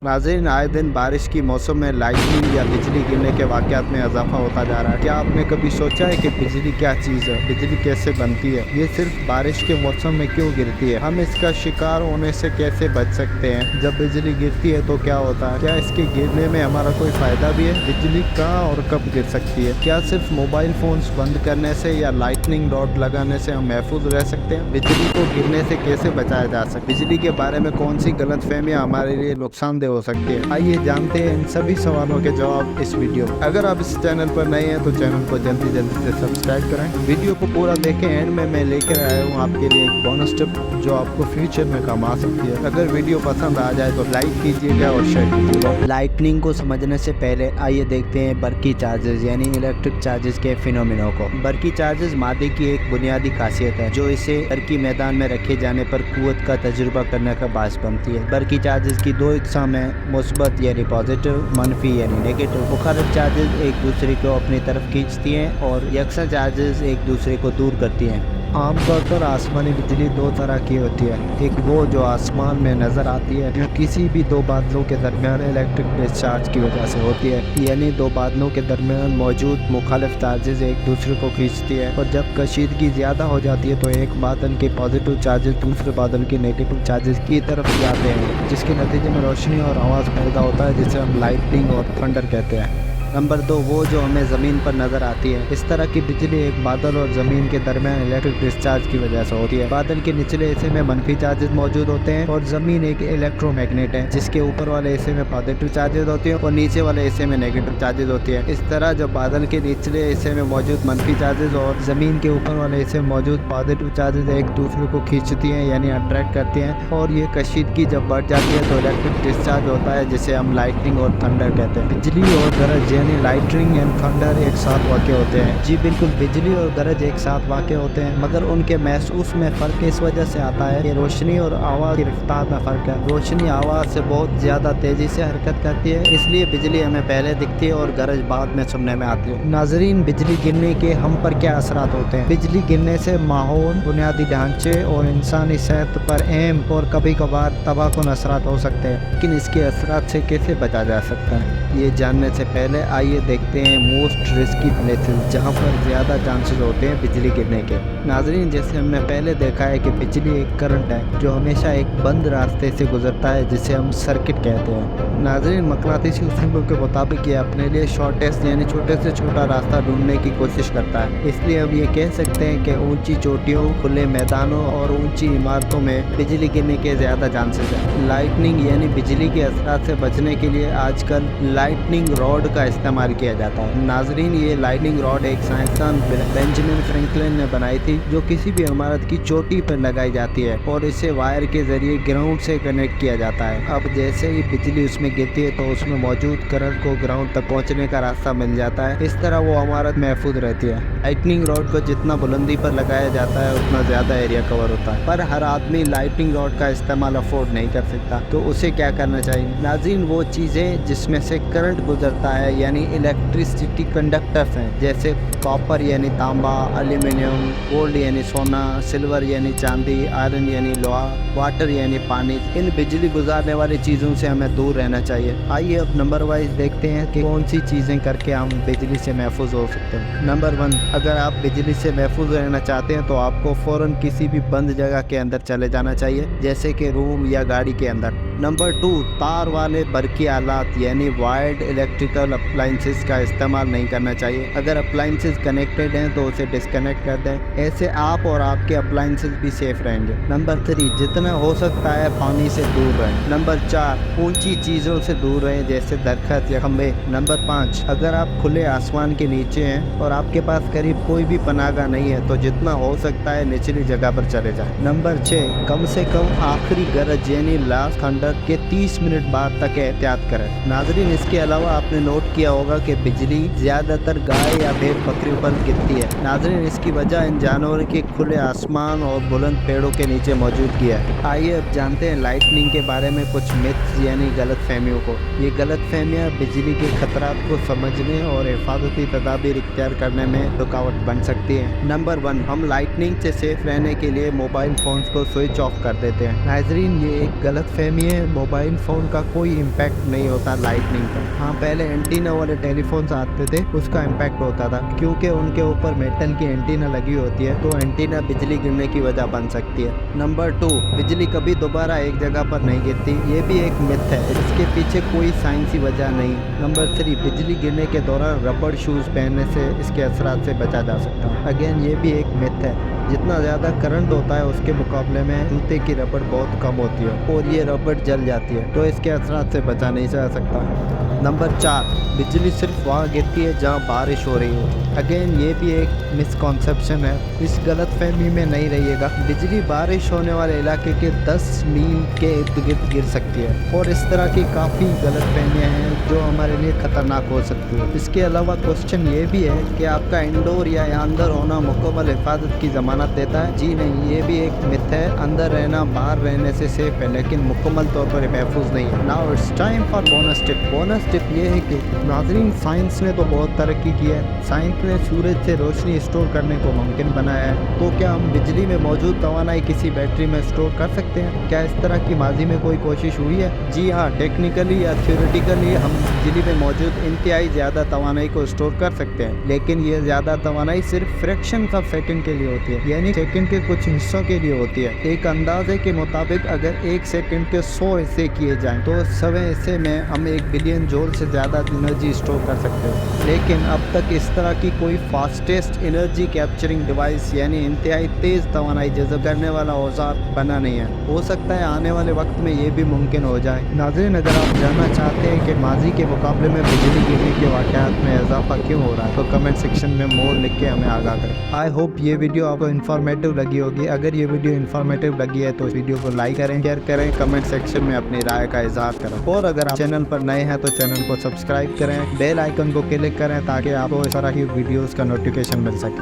नाज़रीन, आए दिन बारिश की मौसम में लाइटनिंग या बिजली गिरने के वाक़यात में इजाफा होता जा रहा है। क्या आपने कभी सोचा है कि बिजली क्या चीज़ है, बिजली कैसे बनती है, ये सिर्फ बारिश के मौसम में क्यों गिरती है, हम इसका शिकार होने से कैसे बच सकते हैं, जब बिजली गिरती है तो क्या होता है, क्या इसके गिरने में हमारा कोई फ़ायदा भी है, बिजली कहाँ और कब गिर सकती है, क्या सिर्फ मोबाइल फ़ोन्स बंद करने से या लाइटनिंग रॉड लगाने से हम महफूज रह सकते हैं, बिजली को गिरने से कैसे बचाया जा सकता है, बिजली के बारे में कौन सी गलतफहमियां हमारे लिए नुकसानदेह हो सकती है। आइए जानते हैं इन सभी सवालों के जवाब इस वीडियो में। अगर आप इस चैनल पर नए हैं तो चैनल को जल्दी से सब्सक्राइब करें। वीडियो को पूरा देखें, एंड में मैं लेकर आया हूँ आपके लिए एक बोनस टिप जो आपको फ्यूचर में काम आ सकती है। अगर वीडियो पसंद आ जाए तो लाइक कीजिएगा और शेयर कीजिएगा। लाइटनिंग को समझने से पहले आइए देखते हैं बरकी चार्जेस यानी इलेक्ट्रिक चार्जेस के फिनोमिनो को। बरकी चार्जेस मादे की एक बुनियादी खासियत है जो इसे बरकी मैदान में रखे जाने पर कुव्वत का तजुर्बा करने का बायस बनती है। बरकी चार्जेस की दो इकसाम है, मुस्बत यानी पॉजिटिव, मनफी यानी नेगेटिव। मुखालिफ चार्जेस एक दूसरे को अपनी तरफ खींचती हैं और यकसा चार्जेस एक दूसरे को दूर करती हैं। आमतौर पर आसमानी बिजली दो तरह की होती है, एक वो जो आसमान में नज़र आती है जो किसी भी दो बादलों के दरमियान इलेक्ट्रिक डिस्चार्ज की वजह से होती है, यानी दो बादलों के दरमियान मौजूद मुखालिफ चार्जेस एक दूसरे को खींचती है और जब कशीदगी ज़्यादा हो जाती है तो एक बादल के पॉजिटिव चार्जेस दूसरे बादल के नेगेटिव चार्जेस की तरफ जाते हैं, जिसके नतीजे में रोशनी और आवाज़ पैदा होता है जिसे हम लाइटनिंग और थंडर कहते हैं। नंबर 2 वो जो हमें ज़मीन पर नज़र आती है। इस तरह की बिजली एक बादल और ज़मीन के दरमियान इलेक्ट्रिक डिस्चार्ज की वजह से होती है। बादल के निचले हिस्से में मनफी चार्जेस मौजूद होते हैं और ज़मीन एक इलेक्ट्रोमैग्नेट है जिसके ऊपर वाले हिस्से में पॉजिटिव चार्जेस होती है और नीचे वाले हिस्से में नेगेटिव चार्जेस होती है। इस तरह जब बादल के निचले हिस्से में मौजूद मनफी चार्जेस और ज़मीन के ऊपर वाले हिस्से में मौजूद पॉजिटिव चार्जेस एक दूसरे को खींचती हैं यानी अट्रैक्ट करती हैं और ये कशीदगी जब बढ़ जाती है तो इलेक्ट्रिक डिस्चार्ज होता है जिसे हम लाइटनिंग और थंडर कहते हैं। बिजली और गरज यानी लाइटनिंग एंड थंडर एक साथ वाक़ होते हैं। जी बिल्कुल, बिजली और गरज एक साथ वाक़ होते हैं, मगर उनके महसूस में फ़र्क इस वजह से आता है कि रोशनी और आवाज़ की रफ्तार में फ़र्क है। रोशनी आवाज़ से बहुत ज़्यादा तेज़ी से हरकत करती है, इसलिए बिजली हमें पहले दिखती है और गरज बाद में सुनने में आती है। नाज़रीन, बिजली गिरने के हम पर क्या असरात होते हैं? बिजली गिरने से माहौल, बुनियादी ढांचे और इंसानी सेहत पर अहम और कभी कभार तबाहकुन असरात हो सकते हैं, लेकिन इसके असरात से कैसे बचा जा सकता है, ये जानने से पहले आइए देखते हैं मोस्ट रिस्की प्लेसेस जहां पर ज़्यादा चांसेस होते हैं बिजली गिरने के। नाज़रीन, जैसे हमने पहले देखा है कि बिजली एक करंट है जो हमेशा एक बंद रास्ते से गुजरता है जिसे हम सर्किट कहते हैं। नाज़रीन, मकनातीसी उसूलों के मुताबिक ये अपने लिए शॉर्टेस्ट यानी छोटे से छोटा रास्ता ढूंढने की कोशिश करता है, इसलिए हम ये कह सकते हैं कि ऊंची चोटियों, खुले मैदानों और ऊंची इमारतों में बिजली गिरने के ज़्यादा चांसेस हैं। लाइटनिंग यानी बिजली के असरात से बचने के लिए आजकल लाइटनिंग रॉड का इस्तेमाल किया जाता है। नाज़रीन, ये लाइटनिंग रॉड एक साइंसदान बेंजामिन फ्रैंकलिन ने बनाई थी जो किसी भी इमारत की चोटी पर लगाई जाती है और इसे वायर के जरिए ग्राउंड से कनेक्ट किया जाता है। अब जैसे ही बिजली उसमें गिरती है तो उसमें मौजूद करंट को ग्राउंड तक पहुंचने का रास्ता मिल जाता है, इस तरह वो इमारत महफूज रहती है। लाइटनिंग रॉड को जितना बुलंदी पर लगाया जाता है उतना ज़्यादा एरिया कवर होता है, पर हर आदमी लाइटनिंग रॉड का इस्तेमाल अफोर्ड नहीं कर सकता, तो उसे क्या करना चाहिए? नाज़रीन, वो चीज़ें जिसमें से करंट गुजरता है यानी इलेक्ट्रिसिटी कंडक्टर्स हैं, जैसे कॉपर यानी तांबा, एल्यूमिनियम, गोल्ड यानी सोना, सिल्वर यानी चांदी, आयरन यानी लोहा, वाटर यानी पानी, इन बिजली गुजारने वाली चीज़ों से हमें दूर रहना चाहिए। आइए अब नंबर वाइज देखते हैं कि कौन सी चीज़ें करके हम बिजली से महफूज हो सकते हैं। नंबर 1, अगर आप बिजली से महफूज रहना चाहते हैं तो आपको फ़ौरन किसी भी बंद जगह के अंदर चले जाना चाहिए, जैसे कि रूम या गाड़ी के अंदर। नंबर 2, तार वाले बरकी आलात यानी वायर्ड इलेक्ट्रिकल अप्लाइंसेस का इस्तेमाल नहीं करना चाहिए। अगर अप्लाइंसेस कनेक्टेड हैं तो उसे डिस्कनेक्ट कर दें, ऐसे आप और आपके अप्लाइंसेस भी सेफ रहेंगे। नंबर 3, जितना हो सकता है पानी से दूर रहें। नंबर 4, ऊंची चीज़ों से दूर रहें जैसे दरख्त या खंबे। नंबर 5, अगर आप खुले आसमान के नीचे हैं और आपके पास करीब कोई भी पनागा नहीं है तो जितना हो सकता है निचली जगह पर चले जाएं। नंबर 6, कम से कम आखिरी गरज यानी लास्ट थंडर के 30 मिनट बाद तक एहतियात करें। नाज़रीन, इसके अलावा आपने नोट किया होगा कि बिजली ज़्यादातर गाय या भेड़ बकरियों पर गिरती है। नाज़रीन, इसकी वजह इन जानवरों के खुले आसमान और बुलंद पेड़ों के नीचे मौजूदगी है। आइए अब जानते हैं लाइटनिंग के बारे में कुछ मिथ्स यानी गलत फहमियों को। ये गलत फहमियाँ बिजली के खतरात को समझने और हिफाजती तदाबीर इख्तियार करने में रुकावट बन सकती है। नंबर 1, हम लाइटनिंग से सेफ रहने के लिए मोबाइल फ़ोन्स को स्विच ऑफ कर देते हैं। नाज़रीन, ये एक गलत फहमी है में मोबाइल फ़ोन का कोई इम्पैक्ट नहीं होता लाइटनिंग का। हाँ, पहले एंटीना वाले टेलीफोन्स आते थे, उसका इम्पैक्ट होता था क्योंकि उनके ऊपर मेटल की एंटीना लगी होती है, तो एंटीना बिजली गिरने की वजह बन सकती है। नंबर 2, बिजली कभी दोबारा एक जगह पर नहीं गिरती। ये भी एक मिथ है, इसके पीछे कोई साइंसी वजह नहीं। नंबर 3, बिजली गिरने के दौरान रबड़ शूज़ पहनने से इसके असरात से बचा जा सकता है। अगेन ये भी एक मिथ है, जितना ज़्यादा करंट होता है उसके मुकाबले में जूते की रबड़ बहुत कम होती है और ये रबड़ जल जाती है, तो इसके असरात से बचा नहीं जा सकता। नंबर 4, बिजली सिर्फ वहाँ गिरती है जहाँ बारिश हो रही हो। अगेन ये भी एक मिसकॉन्सेप्शन है, इस गलत फहमी में नहीं रहिएगा। बिजली बारिश होने वाले इलाके के 10 मील के इर्द गिर्द गिर सकती है और इस तरह की काफ़ी गलत फहमियाँ हैं जो हमारे लिए ख़तरनाक हो सकती है। इसके अलावा क्वेश्चन ये भी है कि आपका इंडोर या अंदर होना मुकम्मल हिफाजत की ज़मानत देता है। जी नहीं, ये भी एक मिथ है। अंदर रहना बाहर रहने से सेफ है, लेकिन मुकम्मल तौर पर महफूज नहीं है। Now it's time for bonus tip. Bonus tip ये है कि नाज़रीन, साइंस ने तो बहुत तरक्की की है। साइंस ने सूरज से रोशनी स्टोर करने को मुमकिन बनाया है, तो क्या हम बिजली में मौजूद तवानाई किसी बैटरी में स्टोर कर सकते हैं? क्या इस तरह की माजी में कोई कोशिश हुई है? जी हाँ, टेक्निकली या थ्योरेटिकली हम बिजली में मौजूद इंतहाई ज़्यादा तवानाई को स्टोर कर सकते हैं, लेकिन ये ज़्यादा तवानाई सिर्फ फ्रैक्शन ऑफ सेकंड के लिए होती है, यानी सेकंड के कुछ हिस्सों के लिए होती है। एक अंदाजे के मुताबिक अगर 1 सेकंड के 100 हिस्से किए जाएं तो 100वें हिस्से में हम 1 बिलियन जूल से ज़्यादा एनर्जी स्टोर कर सकते हैं। लेकिन अब तक इस तरह की कोई फास्टेस्ट एनर्जी कैप्चरिंग डिवाइस यानी इंतहाई तेज़ तवानाई जज़ब करने वाला औजार बना नहीं है। हो सकता है आने वाले वक्त में ये भी मुमकिन हो जाए। नाज़रीन, अगर आप जानना चाहते हैं कि माजी के मुकाबले में बिजली गिरने के वाक़यात में इजाफा क्यों हो रहा है, तो कमेंट सेक्शन में मोर लिख के हमें आगाह करें। आई होप ये वीडियो आपको इन्फॉर्मेटिव लगी होगी। अगर ये वीडियो इन्फॉर्मेटिव लगी है तो इस वीडियो को लाइक करें, शेयर करें, कमेंट सेक्शन में अपनी राय का इजहार करें। और अगर आप चैनल पर नए हैं तो चैनल को सब्सक्राइब करें, बेल आइकन को क्लिक करें ताकि आपको इस तरह की वीडियोज़ का नोटिफिकेशन मिल सके।